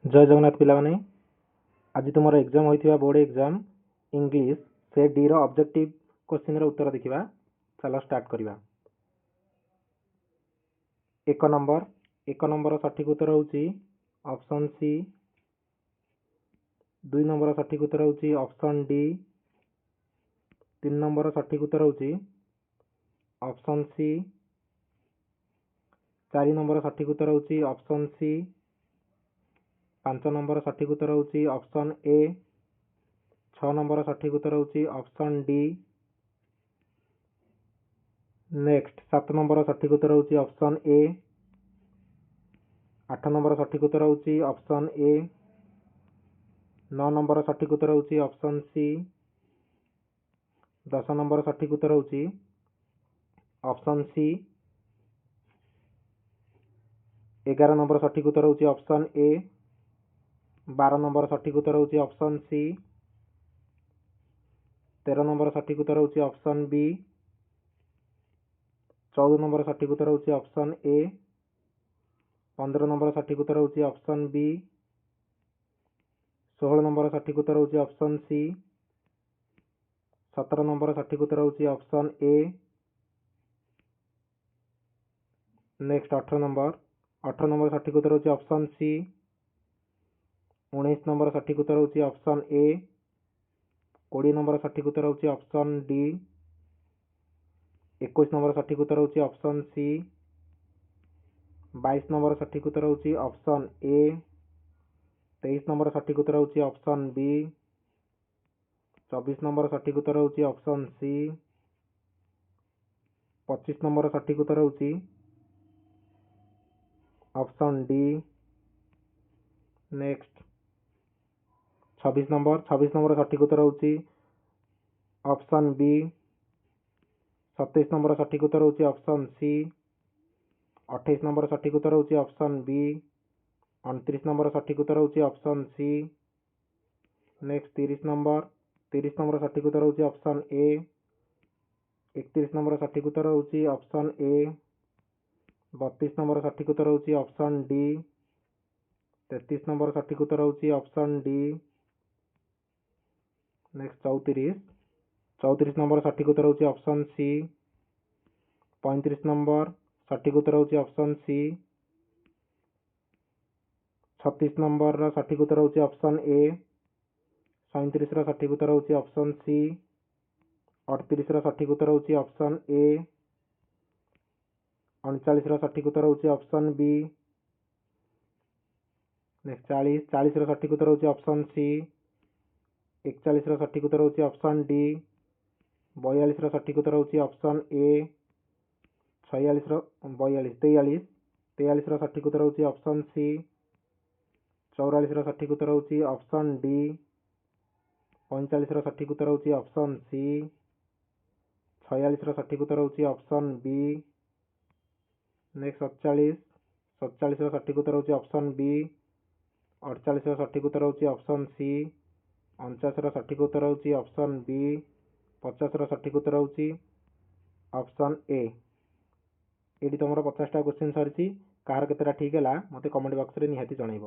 जय जगन्नाथ पिलामाने आज तुम एग्जाम होइथिबा बोर्ड एग्जाम इंग्लिश से डी रो ऑब्जेक्टिव क्वेश्चन रो उत्तर देखिबा। चलो स्टार्ट करिबा। एक नंबर सठिक उत्तर होउची ऑप्शन सी। दुई नंबर सठिक उत्तर होउची ऑप्शन डी। तीन नंबर सठिक उत्तर होउची ऑप्शन सी। चार नंबर सठिक उत्तर होउची ऑप्शन सी। 5 नंबर सठिक उत्तर होउची ऑप्शन ए। 6 नंबर सठिक उत्तर होउची ऑप्शन डी। नेक्स्ट 7 नंबर सठिक उत्तर होउची ऑप्शन ए। 8 नंबर सठिक उत्तर होउची ऑप्शन ए। 9 नंबर सठिक उत्तर होउची ऑप्शन सी। 10 नंबर सठिक उत्तर होउची ऑप्शन सी। 11 नंबर सठिक उत्तर होउची ऑप्शन ए। 12 नंबर सठिक उत्तर होउची ऑप्शन सी। 13 नंबर सठिक उत्तर होउची ऑप्शन बी। 14 नंबर सठिक उत्तर होउची ऑप्शन ए। 15 नंबर सठिक उत्तर होउची ऑप्शन बी। 16 नंबर सठिक उत्तर होउची ऑप्शन सी। 17 नंबर सठिक उत्तर होउची ऑप्शन ए। नेक्स्ट 18 नंबर सठिक उत्तर होउची ऑप्शन सी। 19 नंबर सठिक उत्तर होउची ऑप्शन ए। 20 नंबर सठिक उत्तर होउची ऑप्शन डी। 21 नंबर सठिक उत्तर होउची ऑप्शन सी। 22 नंबर सठिक उत्तर होउची ऑप्शन ए। 23 नंबर सठिक उत्तर होउची ऑप्शन बी। 24 नंबर सठिक उत्तर होउची ऑप्शन सी। 25 नंबर सठिक उत्तर होउची ऑप्शन डी। नेक्स्ट 26 नंबर सठिक उत्तर होउची ऑप्शन बी। 27 नंबर सठिक उत्तर होउची ऑप्शन सी। 28 नंबर सठिक उत्तर होउची ऑप्शन बी। 29 नंबर सठिक उत्तर होउची ऑप्शन सी। नेक्स्ट 30 नंबर सठिक उत्तर होउची ऑप्शन ए। 31 नंबर सठिक उत्तर होउची ऑप्शन ए। 32 नंबर सठिक उत्तर होउची ऑप्शन डी। 33 नंबर सठिक उत्तर होउची ऑप्शन डी। नेक्स्ट 34 नंबर सठिक उत्तर होउची ऑप्शन सी। 35 नंबर सठिक उत्तर होउची ऑप्शन सी। 36 नंबर सठिक उत्तर होउची ऑप्शन ए। 37 सठिक उत्तर होउची ऑप्शन सी। 38 सठिक उत्तर होउची ऑप्शन ए। 39 सठिक उत्तर होउची ऑप्शन बी। नेक्स्ट 40 सठिक उत्तर होउची ऑप्शन सी। 41 सठिक उत्तर होउची ऑप्शन डी। 42 सठिक उत्तर होउची ऑप्शन ए। 43 सठिक उत्तर होउची ऑप्शन सी। 44 सठिक उत्तर होउची ऑप्शन डी। 45 सठिक उत्तर होउची ऑप्शन सी। 46 सठिक उत्तर होउची ऑप्शन बी। नेक्स्ट 47 सठिक उत्तर होउची ऑप्शन बी। 48 सठिक उत्तर होउची ऑप्शन सी। 49 सठिक उत्तर होउची ऑप्शन बी। 50 सठिक उत्तर होउची ऑप्शन ए। ये तुम 50टा क्वेश्चन सरी कहार केतेटा ठीक है मत कमेंट बॉक्स रे निहाती जनइब।